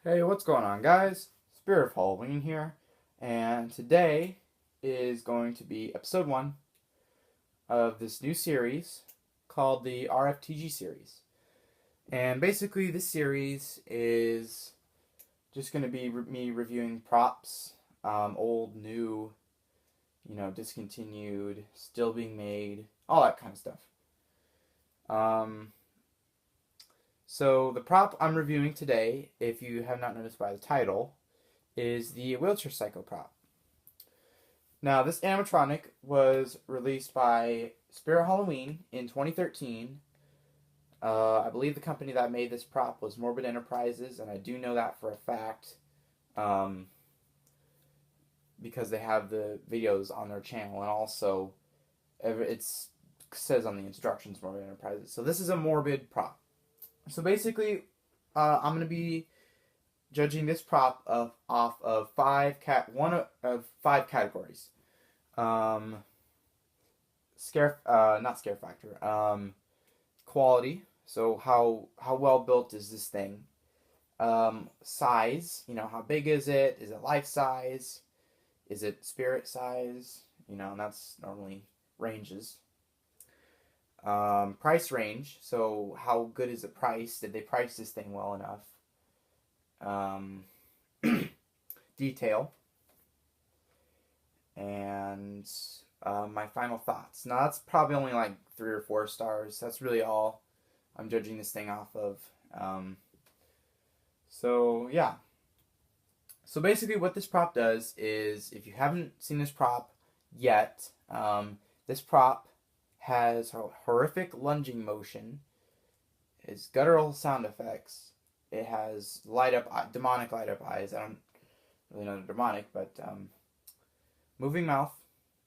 Hey, what's going on, guys? Spirit of Halloween here, and today is going to be episode 1 of this new series called the Rftg series. And basically, this series is just going to be me reviewing props, old, new, discontinued, still being made, all that kind of stuff. So the prop I'm reviewing today, if you have not noticed by the title, is the wheelchair cycle prop. Now, this animatronic was released by Spirit Halloween in 2013. I believe the company that made this prop was Morbid Enterprises, and I do know that for a fact because they have the videos on their channel, and also it says on the instructions Morbid Enterprises. So this is a Morbid prop. So basically, I'm going to be judging this prop off of five categories. Not scare factor. Quality. So how well built is this thing? Size. How big is it? Is it life size? Is it spirit size? And that's normally ranges. Price range. So how good is the price? Did they price this thing well enough? Detail, and my final thoughts. Now that's probably only like 3 or 4 stars. That's really all I'm judging this thing off of. So yeah. So basically what this prop does is, if you haven't seen this prop yet, this prop has horrific lunging motion, is guttural sound effects. It has demonic light up eyes. I don't really know the demonic, but moving mouth.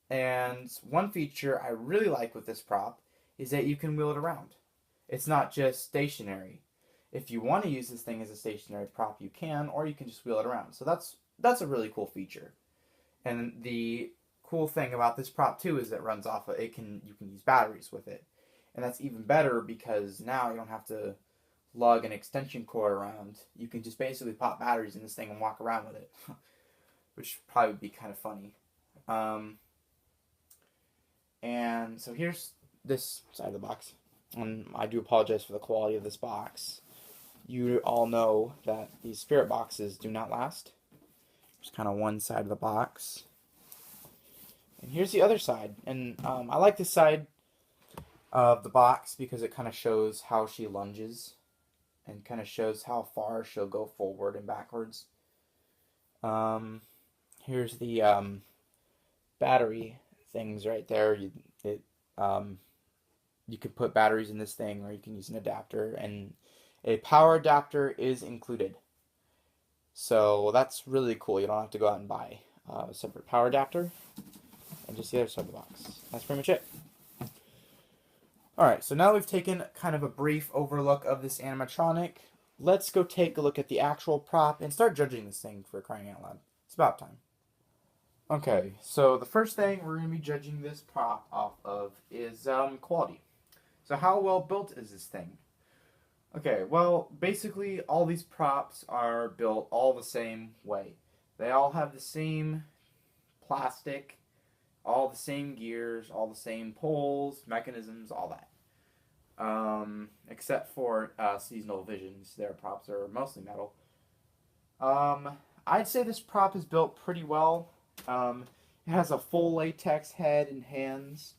And one feature I really like with this prop is that you can wheel it around. It's not just stationary. If you want to use this thing as a stationary prop, you can, or you can just wheel it around. So that's a really cool feature. And the cool thing about this prop too is that it runs off of you can use batteries with it. And that's even better because now you don't have to lug an extension cord around. You can just basically pop batteries in this thing and walk around with it, which probably would be kind of funny. And so here's this side of the box. And I do apologize for the quality of this box. You all know that these spirit boxes do not last. There's kind of one side of the box. And here's the other side. And I like this side of the box because it kind of shows how she lunges and kind of shows how far she'll go forward and backwards. Here's the battery things right there. You could put batteries in this thing, or you can use an adapter, and a power adapter is included. So that's really cool. You don't have to go out and buy a separate power adapter. And just the other side of the box. That's pretty much it. Alright, so now we've taken kind of a brief overlook of this animatronic. Let's go take a look at the actual prop and start judging this thing, for crying out loud. It's about time. Okay, so the first thing we're going to be judging this prop off of is quality. So how well built is this thing? Okay, well, basically all these props are built all the same way. They all have the same plastic, all the same gears, all the same poles, mechanisms, all that. Except for seasonal visions. Their props are mostly metal. I'd say this prop is built pretty well. It has a full latex head and hands.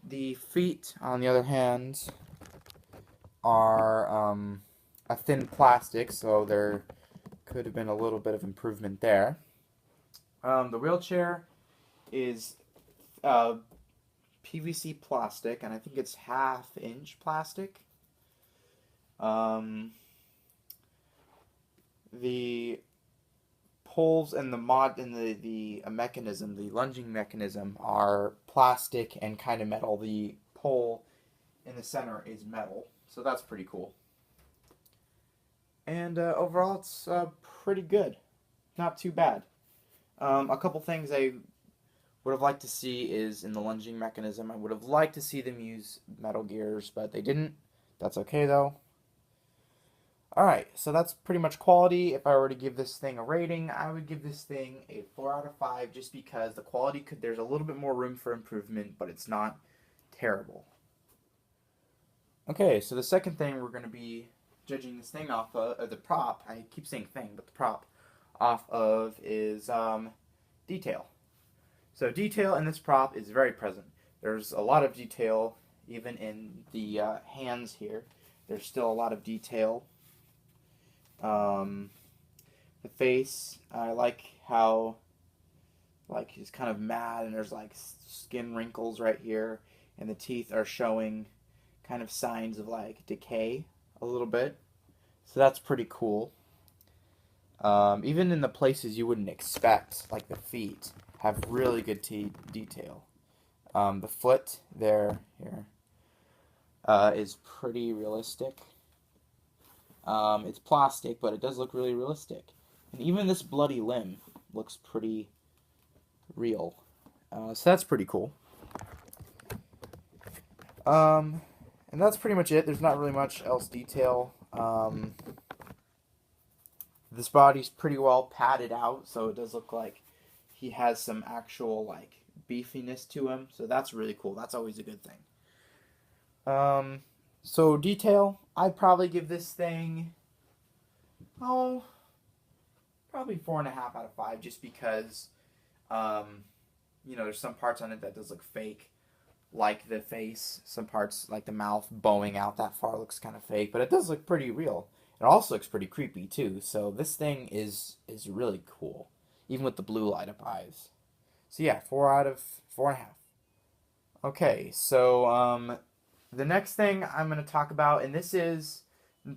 The feet, on the other hand, are a thin plastic, so there could have been a little bit of improvement there. The wheelchair is PVC plastic, and I think it's 1/2 inch plastic. The poles and the mechanism, the lunging mechanism, are plastic and kind of metal. The pole in the center is metal, so that's pretty cool. And overall, it's pretty good. Not too bad. A couple things I would have liked to see is in the lunging mechanism. I would have liked to see them use metal gears, but they didn't. That's okay, though. Alright, so that's pretty much quality. If I were to give this thing a rating, I would give this thing a 4 out of 5 just because the quality there's a little bit more room for improvement, but it's not terrible. Okay, so the second thing we're going to be judging this thing off of, the prop, I keep saying thing, but the prop, off of is detail. So detail in this prop is very present. There's a lot of detail, even in the hands here. There's still a lot of detail. The face, I like how he's kind of mad and there's like skin wrinkles right here, and the teeth are showing kind of signs of like decay a little bit. So that's pretty cool. Even in the places you wouldn't expect, like the feet, have really good detail. The foot there here is pretty realistic. It's plastic, but it does look really realistic. And even this bloody limb looks pretty real. So that's pretty cool. And that's pretty much it. There's not really much else detail. This body's pretty well padded out, so it does look like he has some actual like beefiness to him. So that's really cool. That's always a good thing. So detail, I'd probably give this thing, probably 4.5 out of 5, just because, there's some parts on it that does look fake, like the face. Some parts, like the mouth bowing out that far, looks kind of fake, but it does look pretty real. It also looks pretty creepy too. So this thing is really cool, even with the blue light up eyes. So yeah, 4 out of 4.5. Okay, so the next thing I'm going to talk about, and this is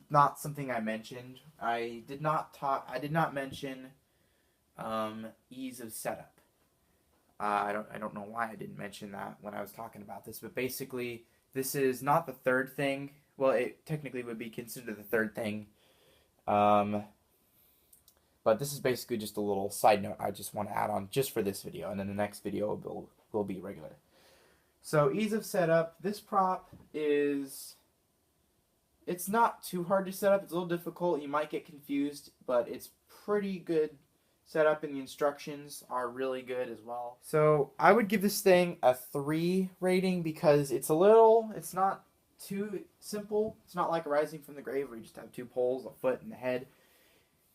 not something I mentioned. I did not mention ease of setup. I don't know why I didn't mention that when I was talking about this, but basically this is not the third thing. Well, it technically would be considered the third thing. But this is basically just a little side note I just want to add on just for this video, and then the next video will be regular. So ease of setup, this prop it's not too hard to set up. It's a little difficult. You might get confused, but it's pretty good setup, and the instructions are really good as well. So I would give this thing a 3 rating because it's not too simple. It's not like Rising from the Grave where you just have 2 poles, a foot, and a head.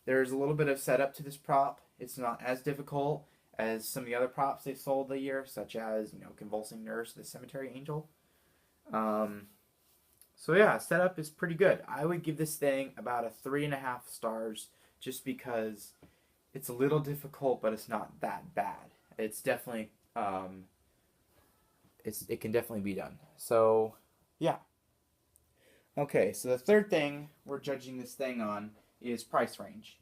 There's a little bit of setup to this prop. It's not as difficult as some of the other props they sold the year, such as, Convulsing Nurse, the Cemetery Angel. So yeah, setup is pretty good. I would give this thing about a 3.5 stars, just because it's a little difficult, but it's not that bad. It's definitely, it can definitely be done. So yeah. Okay, so the third thing we're judging this thing on is price range.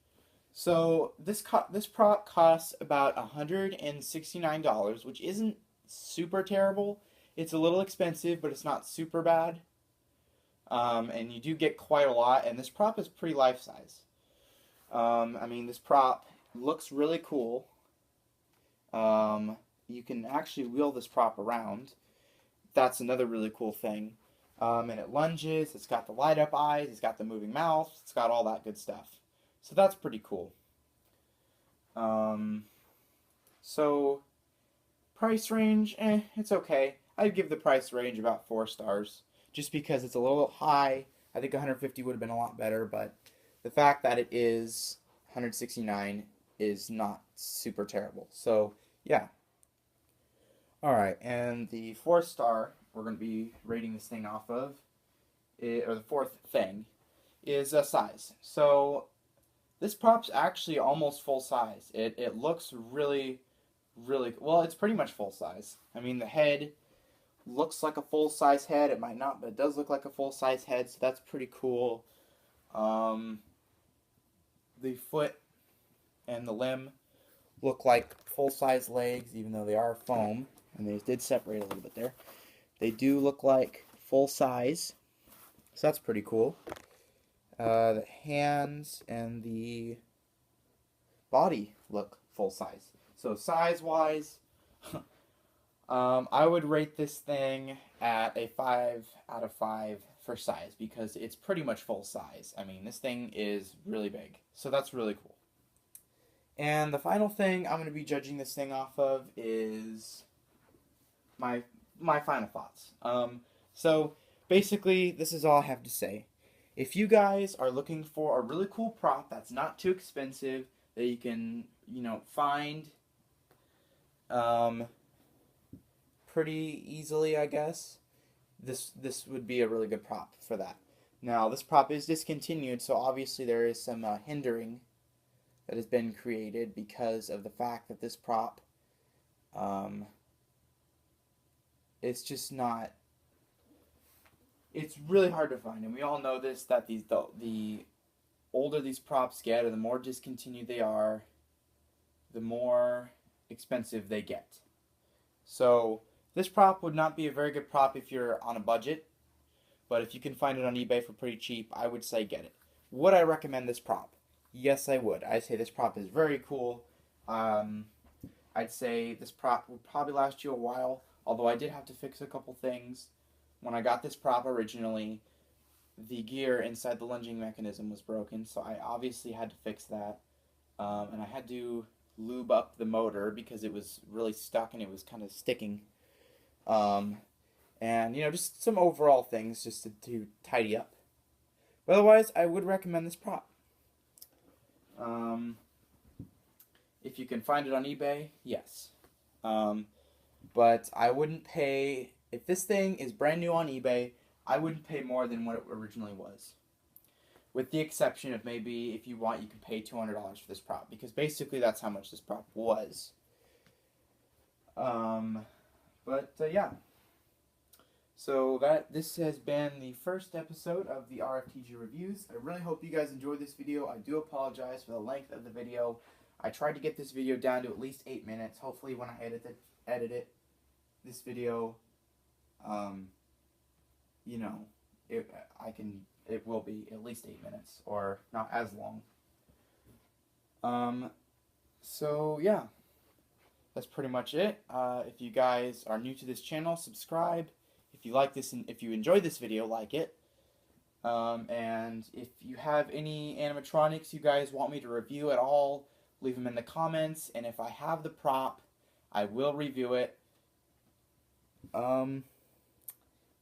So this prop costs about $169, which isn't super terrible. It's a little expensive, but it's not super bad. And you do get quite a lot, and this prop is pretty life size. This prop looks really cool. You can actually wheel this prop around. That's another really cool thing. And it lunges, it's got the light up eyes, it's got the moving mouth, it's got all that good stuff. So that's pretty cool. So price range, it's okay. I'd give the price range about 4 stars, just because it's a little high. I think 150 would have been a lot better, but the fact that it is 169 is not super terrible. So yeah. Alright, and the 4th star we're going to be rating this thing off of, or the 4th thing, is size. So this prop's actually almost full size. It looks really, well, it's pretty much full size. The head looks like a full size head. It might not, but it does look like a full size head, so that's pretty cool. The foot and the limb look like full size legs, even though they are foam, and they did separate a little bit there. They do look like full size, so that's pretty cool. The hands and the body look full size. So size-wise, I would rate this thing at a 5 out of 5 for size because it's pretty much full size. I mean, this thing is really big, so that's really cool. And the final thing I'm going to be judging this thing off of is my final thoughts. So basically, this is all I have to say. If you guys are looking for a really cool prop that's not too expensive, that you can, find pretty easily, I guess, this would be a really good prop for that. Now, this prop is discontinued, so obviously there is some hindering that has been created because of the fact that this prop, it's just not. It's really hard to find, and we all know this, that the older these props get, or the more discontinued they are, the more expensive they get. So this prop would not be a very good prop if you're on a budget, but if you can find it on eBay for pretty cheap, I would say get it. Would I recommend this prop? Yes, I would. I'd say this prop is very cool. I'd say this prop would probably last you a while, although I did have to fix a couple things. When I got this prop originally, the gear inside the lunging mechanism was broken, so I obviously had to fix that. And I had to lube up the motor because it was really stuck and it was kind of sticking. And, just some overall things just to tidy up. But otherwise, I would recommend this prop. If you can find it on eBay, yes. But I wouldn't pay. If this thing is brand new on eBay, I wouldn't pay more than what it originally was. With the exception of maybe if you want, you can pay $200 for this prop, because basically that's how much this prop was. Yeah. So this has been the first episode of the Rftg reviews. I really hope you guys enjoyed this video. I do apologize for the length of the video. I tried to get this video down to at least 8 minutes. Hopefully when I edit it, this video, it will be at least 8 minutes, or not as long. So yeah, that's pretty much it. If you guys are new to this channel, subscribe. If you like this and if you enjoyed this video, like it. And if you have any animatronics you guys want me to review at all, leave them in the comments. And if I have the prop, I will review it.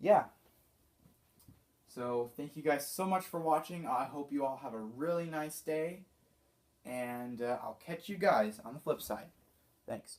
Yeah. So thank you guys so much for watching. I hope you all have a really nice day. And I'll catch you guys on the flip side. Thanks.